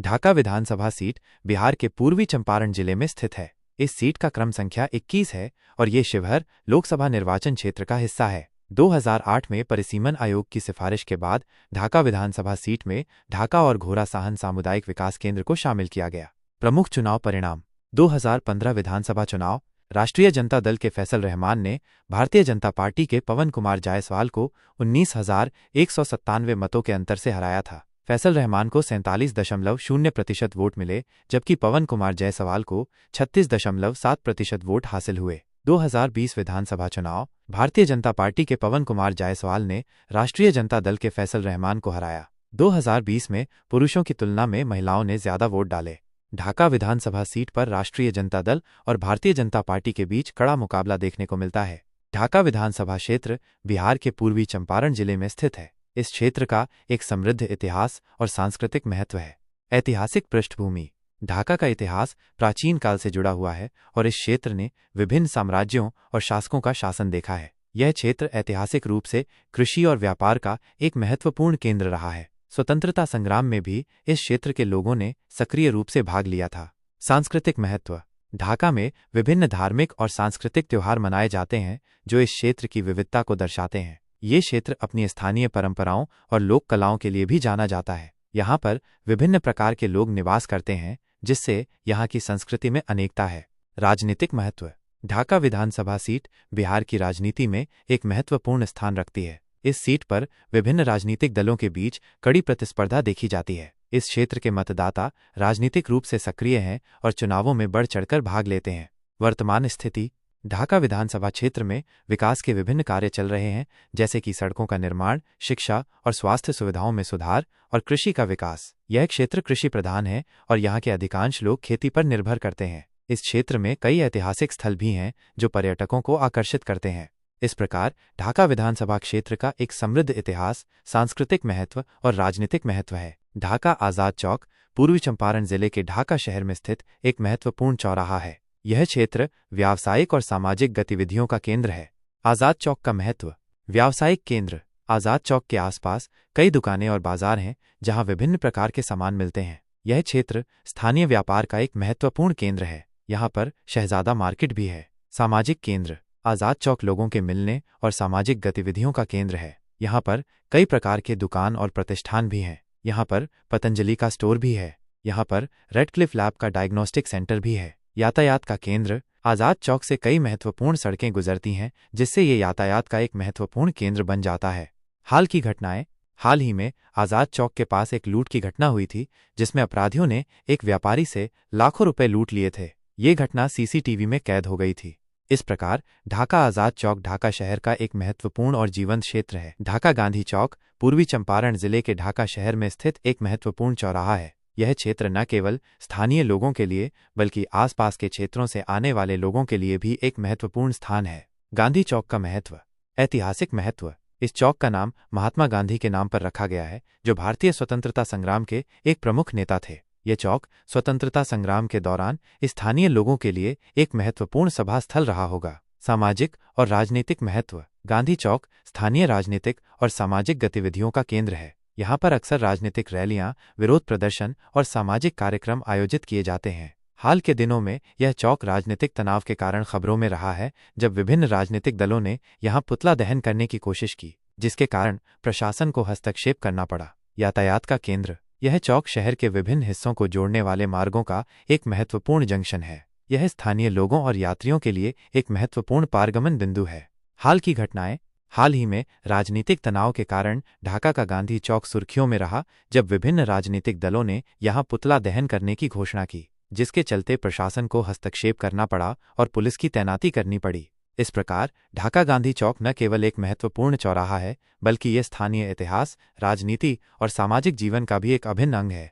ढाका विधानसभा seat Bihar के पूर्वी चंपारण जिले में स्थित है। इस सीट का क्रम संख्या 21 है और ये शिवहर लोकसभा निर्वाचन क्षेत्र का हिस्सा है। 2008 में परिसीमन आयोग की सिफारिश के बाद ढाका विधानसभा सीट में ढाका और घोरा साहन सामुदायिक विकास केंद्र को शामिल किया गया। प्रमुख चुनाव परिणाम 2015 विधानसभा चुनाव, राष्ट्रीय जनता दल के फैसल रहमान ने भारतीय जनता पार्टी के पवन कुमार जायसवाल को 19,197 मतों के अंतर से हराया था। फैसल रहमान को 47.0% वोट मिले, जबकि पवन कुमार जायसवाल को 36.7% वोट हासिल हुए। 2020 विधानसभा चुनाव, भारतीय जनता पार्टी के पवन कुमार जायसवाल ने राष्ट्रीय जनता दल के फैसल रहमान को हराया। 2020 में पुरुषों की तुलना में महिलाओं ने ज्यादा वोट डाले। ढाका विधानसभा सीट पर राष्ट्रीय जनता दल और भारतीय जनता पार्टी के बीच कड़ा मुकाबला देखने को मिलता है। ढाका विधानसभा क्षेत्र बिहार के पूर्वी चंपारण जिले में स्थित है। इस क्षेत्र का एक समृद्ध इतिहास और सांस्कृतिक महत्व है। ऐतिहासिक पृष्ठभूमि, ढाका का इतिहास प्राचीन काल से जुड़ा हुआ है और इस क्षेत्र ने विभिन्न साम्राज्यों और शासकों का शासन देखा है। यह क्षेत्र ऐतिहासिक रूप से कृषि और व्यापार का एक महत्वपूर्ण केंद्र रहा है। स्वतंत्रता संग्राम में भी इस क्षेत्र के लोगों ने सक्रिय रूप से भाग लिया था। सांस्कृतिक महत्व, ढाका में विभिन्न धार्मिक और सांस्कृतिक त्योहार मनाए जाते हैं जो इस क्षेत्र की विविधता को दर्शाते हैं। ये क्षेत्र अपनी स्थानीय परंपराओं और लोक कलाओं के लिए भी जाना जाता है। यहाँ पर विभिन्न प्रकार के लोग निवास करते हैं, जिससे यहाँ की संस्कृति में अनेकता है। राजनीतिक महत्व, ढाका विधानसभा सीट बिहार की राजनीति में एक महत्वपूर्ण स्थान रखती है। इस सीट पर विभिन्न राजनीतिक दलों के बीच कड़ी प्रतिस्पर्धा देखी जाती है। इस क्षेत्र के मतदाता राजनीतिक रूप से सक्रिय हैं और चुनावों में बढ़ चढ़कर भाग लेते हैं। वर्तमान स्थिति, ढाका विधानसभा क्षेत्र में विकास के विभिन्न कार्य चल रहे हैं, जैसे कि सड़कों का निर्माण, शिक्षा और स्वास्थ्य सुविधाओं में सुधार और कृषि का विकास। यह क्षेत्र कृषि प्रधान है और यहाँ के अधिकांश लोग खेती पर निर्भर करते हैं। इस क्षेत्र में कई ऐतिहासिक स्थल भी हैं जो पर्यटकों को आकर्षित करते हैं। इस प्रकार ढाका विधानसभा क्षेत्र का एक समृद्ध इतिहास, सांस्कृतिक महत्व और राजनीतिक महत्व है। ढाका आज़ाद चौक पूर्वी चंपारण जिले के ढाका शहर में स्थित एक महत्वपूर्ण चौराहा है। यह क्षेत्र व्यावसायिक और सामाजिक गतिविधियों का केंद्र है। आज़ाद चौक का महत्व, व्यावसायिक केंद्र, आज़ाद चौक के आसपास कई दुकानें और बाजार हैं जहां विभिन्न प्रकार के सामान मिलते हैं। यह क्षेत्र स्थानीय व्यापार का एक महत्वपूर्ण केंद्र है। यहाँ पर शहजादा मार्केट भी है। सामाजिक केंद्र, आज़ाद चौक लोगों के मिलने और सामाजिक गतिविधियों का केंद्र है। यहाँ पर कई प्रकार के दुकान और प्रतिष्ठान भी हैं। यहाँ पर पतंजलि का स्टोर भी है। यहाँ पर रेडक्लिफ लैब का डायग्नोस्टिक सेंटर भी है। यातायात का केंद्र, आज़ाद चौक से कई महत्वपूर्ण सड़कें गुजरती हैं, जिससे ये यातायात का एक महत्वपूर्ण केंद्र बन जाता है। हाल की घटनाएं, हाल ही में आज़ाद चौक के पास एक लूट की घटना हुई थी, जिसमें अपराधियों ने एक व्यापारी से लाखों रुपए लूट लिए थे। ये घटना सीसीटीवी में कैद हो गई थी। इस प्रकार ढाका आज़ाद चौक ढाका शहर का एक महत्वपूर्ण और जीवंत क्षेत्र है। ढाका गांधी चौक पूर्वी चंपारण जिले के ढाका शहर में स्थित एक महत्वपूर्ण चौराहा है। यह क्षेत्र न केवल स्थानीय लोगों के लिए बल्कि आसपास के क्षेत्रों से आने वाले लोगों के लिए भी एक महत्वपूर्ण स्थान है। गांधी चौक का महत्व, ऐतिहासिक महत्व, इस चौक का नाम महात्मा गांधी के नाम पर रखा गया है, जो भारतीय स्वतंत्रता संग्राम के एक प्रमुख नेता थे। यह चौक स्वतंत्रता संग्राम के दौरान स्थानीय लोगों के लिए एक महत्वपूर्ण सभा स्थल रहा होगा। सामाजिक और राजनीतिक महत्व, गांधी चौक स्थानीय राजनीतिक और सामाजिक गतिविधियों का केंद्र है। यहाँ पर अक्सर राजनीतिक रैलियां, विरोध प्रदर्शन और सामाजिक कार्यक्रम आयोजित किए जाते हैं। हाल के दिनों में यह चौक राजनीतिक तनाव के कारण खबरों में रहा है, जब विभिन्न राजनीतिक दलों ने यहाँ पुतला दहन करने की कोशिश की, जिसके कारण प्रशासन को हस्तक्षेप करना पड़ा। यातायात का केंद्र, यह चौक शहर के विभिन्न हिस्सों को जोड़ने वाले मार्गों का एक महत्वपूर्ण जंक्शन है। यह स्थानीय लोगों और यात्रियों के लिए एक महत्वपूर्ण पारगमन बिंदु है। हाल की घटनाएं, हाल ही में राजनीतिक तनाव के कारण ढाका का गांधी चौक सुर्खियों में रहा, जब विभिन्न राजनीतिक दलों ने यहां पुतला दहन करने की घोषणा की, जिसके चलते प्रशासन को हस्तक्षेप करना पड़ा और पुलिस की तैनाती करनी पड़ी। इस प्रकार ढाका गांधी चौक न केवल एक महत्वपूर्ण चौराहा है, बल्कि ये स्थानीय इतिहास, राजनीति और सामाजिक जीवन का भी एक अभिन्न अंग है।